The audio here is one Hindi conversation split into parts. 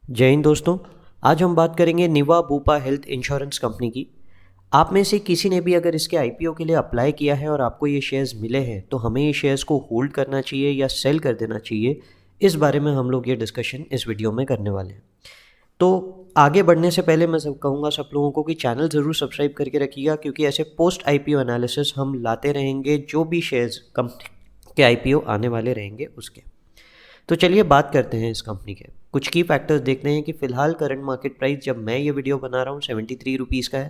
जय हिंद दोस्तों। आज हम बात करेंगे निवा बुपा हेल्थ इंश्योरेंस कंपनी की। आप में से किसी ने भी अगर इसके आईपीओ के लिए अप्लाई किया है और आपको ये शेयर्स मिले हैं तो हमें ये शेयर्स को होल्ड करना चाहिए या सेल कर देना चाहिए, इस बारे में हम लोग ये डिस्कशन इस वीडियो में करने वाले हैं। तो आगे बढ़ने से पहले मैं सब कहूँगा सब लोगों को कि चैनल ज़रूर सब्सक्राइब करके रखिएगा, क्योंकि ऐसे पोस्ट आईपीओ एनालिसिस हम लाते रहेंगे जो भी शेयर्स कंपनी के आईपीओ आने वाले रहेंगे उसके। तो चलिए बात करते हैं इस कंपनी के कुछ की फैक्टर्स। देखते हैं कि फिलहाल करंट मार्केट प्राइस जब मैं ये वीडियो बना रहा हूँ 73 रुपीज़ का है।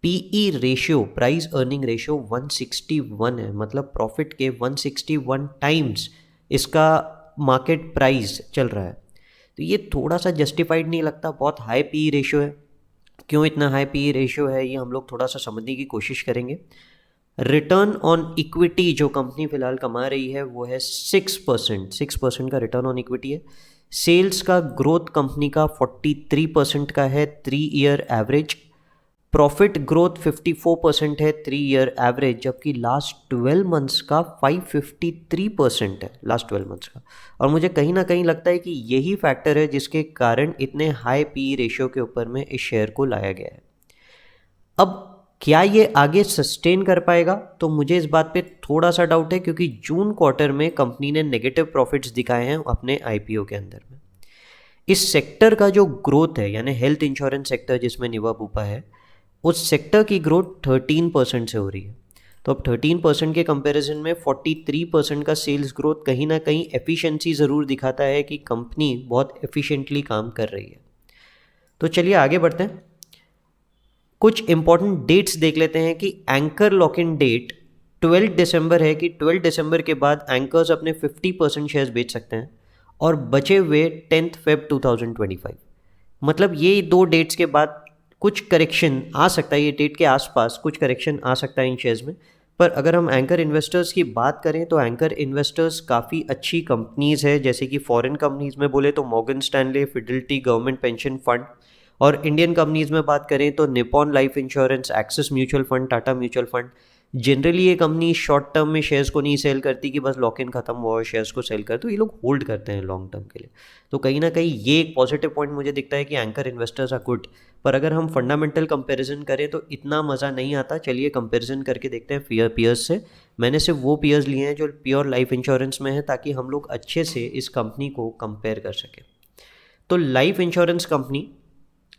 PE ratio, price earning ratio 161 है, मतलब प्रॉफिट के 161 टाइम्स इसका मार्केट प्राइस चल रहा है। तो ये थोड़ा सा जस्टिफाइड नहीं लगता, बहुत हाई पीई रेशियो है। क्यों इतना हाई पीई रेशियो है ये हम लोग थोड़ा सा समझने की कोशिश करेंगे। रिटर्न ऑन इक्विटी जो कंपनी फिलहाल कमा रही है वो है 6%। 6% का रिटर्न ऑन इक्विटी है। सेल्स का ग्रोथ कंपनी का 43% का है 3 ईयर एवरेज। प्रॉफिट ग्रोथ 54% है 3 ईयर एवरेज, जबकि लास्ट 12 मंथ्स का 553% है लास्ट 12 मंथ्स का। और मुझे कहीं ना कहीं लगता है कि यही फैक्टर है जिसके कारण इतने हाई पी रेशियो के ऊपर में इस शेयर को लाया गया है। अब क्या ये आगे सस्टेन कर पाएगा, तो मुझे इस बात पे थोड़ा सा डाउट है, क्योंकि जून क्वार्टर में कंपनी ने नेगेटिव प्रॉफिट्स दिखाए हैं अपने आईपीओ के अंदर में। इस सेक्टर का जो ग्रोथ है, यानी हेल्थ इंश्योरेंस सेक्टर जिसमें निवा बुपा है, उस सेक्टर की ग्रोथ 13% से हो रही है। तो अब 13% के कंपैरिजन में 43% का सेल्स ग्रोथ कहीं ना कहीं एफिशिएंसी ज़रूर दिखाता है कि कंपनी बहुत एफिशिएंटली काम कर रही है। तो चलिए आगे बढ़ते हैं। कुछ इंपॉर्टेंट डेट्स देख लेते हैं कि एंकर लॉक इन डेट 12 दिसंबर है, कि 12 दिसंबर के बाद एंकर्स अपने 50% शेयर्स बेच सकते हैं, और बचे हुए 10 फेब 2025। मतलब ये दो डेट्स के बाद कुछ करेक्शन आ सकता है, ये डेट के आसपास कुछ करेक्शन आ सकता है इन शेयर्स में। पर अगर हम एंकर इन्वेस्टर्स की बात करें तो एंकर इन्वेस्टर्स काफ़ी अच्छी कंपनीज़ है, जैसे कि फॉरेन कंपनीज़ में बोले तो Morgan Stanley, Fidelity, government pension fund. और इंडियन कंपनीज़ में बात करें तो Nippon life insurance, axis mutual fund, Tata mutual fund. Generally ये कंपनी शॉर्ट टर्म में शेयर्स को नहीं सेल करती कि बस लॉक इन खत्म हुआ और शेयर्स को सेल कर, तो ये लोग होल्ड करते हैं लॉन्ग टर्म के लिए। तो कहीं ना कहीं ये एक पॉजिटिव पॉइंट मुझे दिखता है कि एंकर इन्वेस्टर्स आर गुड। पर अगर हम फंडामेंटल कंपैरिजन करें तो इतना मज़ा नहीं आता। चलिए कंपैरिजन करके देखते हैं पीयर्स से। मैंने सिर्फ वो पीयर्स लिए हैं जो प्योर लाइफ इंश्योरेंस में है, ताकि हम लोग अच्छे से इस कंपनी को कंपेयर कर सकें। तो लाइफ इंश्योरेंस कंपनी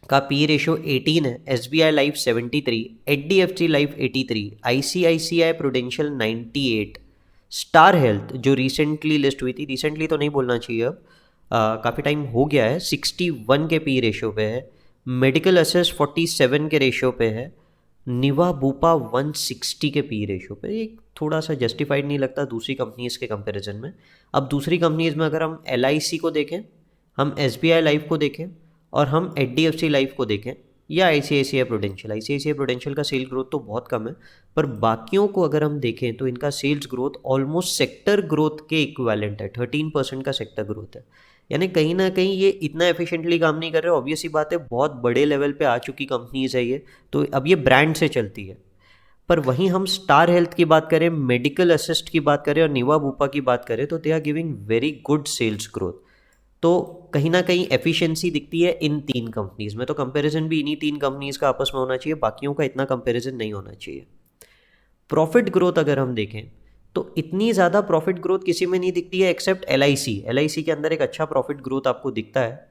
का पी रेशियो 18 है। S B I Life 73, H D F C Life 83, I C I C I Prudential 98, Star Health जो रिसेंटली लिस्ट हुई थी, रिसेंटली तो नहीं बोलना चाहिए, अब काफ़ी टाइम हो गया है, 61 के पी रेशियो पे है। मेडिकल असेस 47 के रेशियो पे है। निवा बुपा 160 के पी रेशियो पे। एक थोड़ा सा जस्टिफाइड नहीं लगता दूसरी कंपनीज के कंपैरिजन में। अब दूसरी कंपनीज में अगर हम एल आई सी को देखें, हम एस बी आई लाइफ को देखें, और हम H D F C Life को देखें, या I C I C I Prudential का सेल ग्रोथ तो बहुत कम है। पर बाकियों को अगर हम देखें तो इनका sales growth almost sector growth के इक्विवेलेंट है। 13% का सेक्टर ग्रोथ है। यानी कहीं ना कहीं ये इतना एफिशिएंटली काम नहीं कर रहे। ऑब्वियस ही बात है, बहुत बड़े लेवल पे आ चुकी कंपनीज है ये, तो अब ये ब्रांड से चलती है। पर वहीं हम स्टार हेल्थ की बात करें, मेडिकल असिस्ट की बात करें और निवा बुपा की बात करें तो they are giving very good sales growth. तो कहीं ना कहीं एफिशिएंसी दिखती है इन तीन कंपनीज में। तो कंपैरिजन भी इन्हीं तीन कंपनीज का आपस में होना चाहिए, बाकियों का इतना कंपैरिजन नहीं होना चाहिए। प्रॉफिट ग्रोथ अगर हम देखें तो इतनी ज़्यादा प्रॉफिट ग्रोथ किसी में नहीं दिखती है except L I C. L I C के अंदर एक अच्छा प्रॉफिट ग्रोथ आपको दिखता है।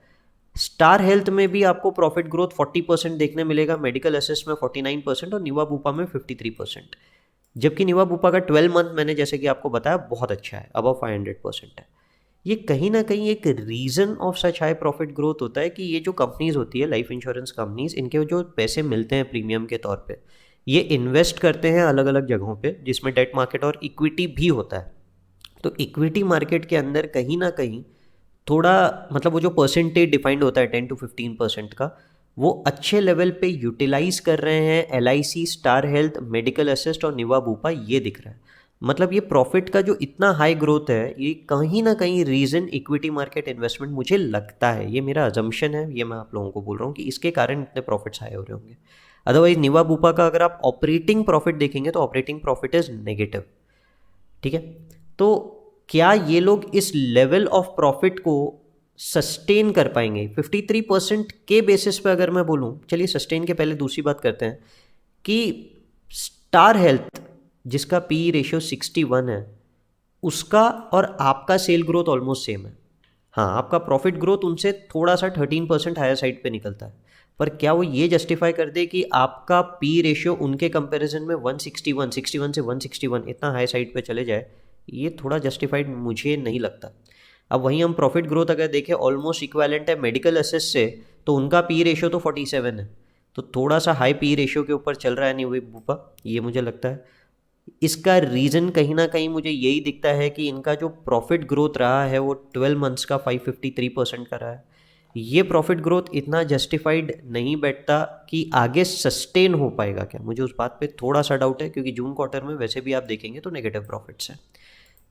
स्टार हेल्थ में भी आपको प्रॉफिट ग्रोथ 40% देखने मिलेगा, मेडिकल असिस्ट में 49% और निवा बुपा में 53%। जबकि निवा बुपा का 12 मंथ मैंने जैसे कि आपको बताया बहुत अच्छा है, अबव 500% है। ये कहीं ना कहीं एक reason of such high profit growth होता है कि ये जो कंपनीज होती है लाइफ इंश्योरेंस कंपनीज, इनके जो पैसे मिलते हैं प्रीमियम के तौर पे, ये इन्वेस्ट करते हैं अलग अलग जगहों पे, जिसमें डेट मार्केट और इक्विटी भी होता है। तो इक्विटी मार्केट के अंदर कहीं ना कहीं थोड़ा, मतलब वो जो परसेंटेज डिफाइंड होता है 10 to 15% का, वो अच्छे लेवल पे यूटिलाइज कर रहे हैं L I C, Star Health, Medical Assist और निवा बुपा, ये दिख रहा है। मतलब ये प्रॉफिट का जो इतना हाई ग्रोथ है, ये कहीं ना कहीं रीज़न इक्विटी मार्केट इन्वेस्टमेंट मुझे लगता है, ये मेरा अजम्पशन है, ये मैं आप लोगों को बोल रहा हूँ कि इसके कारण इतने प्रॉफिट्स हाई हो रहे होंगे। अदरवाइज निवा बुपा का अगर आप ऑपरेटिंग प्रॉफिट देखेंगे तो ऑपरेटिंग प्रॉफिट इज नेगेटिव। ठीक है। तो क्या ये लोग इस लेवल ऑफ प्रॉफिट को सस्टेन कर पाएंगे 53% के बेसिस पे अगर मैं बोलूँ, चलिए सस्टेन के पहले दूसरी बात करते हैं कि स्टार हेल्थ जिसका पी रेशियो 61 है, उसका और आपका सेल ग्रोथ ऑलमोस्ट सेम है। हाँ, आपका प्रॉफिट ग्रोथ उनसे थोड़ा सा 13% हायर साइड पे निकलता है, पर क्या वो ये जस्टिफाई कर दे कि आपका पी रेशियो उनके कंपैरिजन में 161 61 से 161 इतना हाई साइड पे चले जाए? ये थोड़ा जस्टिफाइड मुझे नहीं लगता। अब वहीं हम प्रॉफिट ग्रोथ अगर देखें, ऑलमोस्ट इक्वालेंट है मेडिकल असेस से, तो उनका पी रेशियो तो 47 है, तो थोड़ा सा हाई पी रेशियो के ऊपर चल रहा है निवा बुपा, ये मुझे लगता है। इसका रीज़न कहीं ना कहीं मुझे यही दिखता है कि इनका जो प्रॉफिट ग्रोथ रहा है वो 12 मंथ्स का 553% का रहा है। ये प्रॉफिट ग्रोथ इतना जस्टिफाइड नहीं बैठता कि आगे सस्टेन हो पाएगा क्या, मुझे उस बात पे थोड़ा सा डाउट है, क्योंकि जून क्वार्टर में वैसे भी आप देखेंगे तो नेगेटिव प्रॉफिट्स हैं।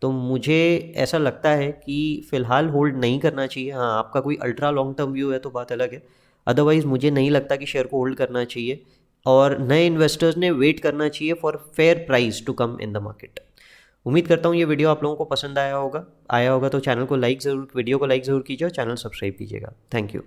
तो मुझे ऐसा लगता है कि फ़िलहाल होल्ड नहीं करना चाहिए। हाँ, आपका कोई अल्ट्रा लॉन्ग टर्म व्यू है तो बात अलग है, अदरवाइज़ मुझे नहीं लगता कि शेयर को होल्ड करना चाहिए, और नए इन्वेस्टर्स ने वेट करना चाहिए for fair price to come in the market. उम्मीद करता हूँ ये वीडियो आप लोगों को पसंद आया होगा तो चैनल को लाइक ज़रूर वीडियो को लाइक ज़रूर कीजिए और चैनल सब्सक्राइब कीजिएगा। Thank you.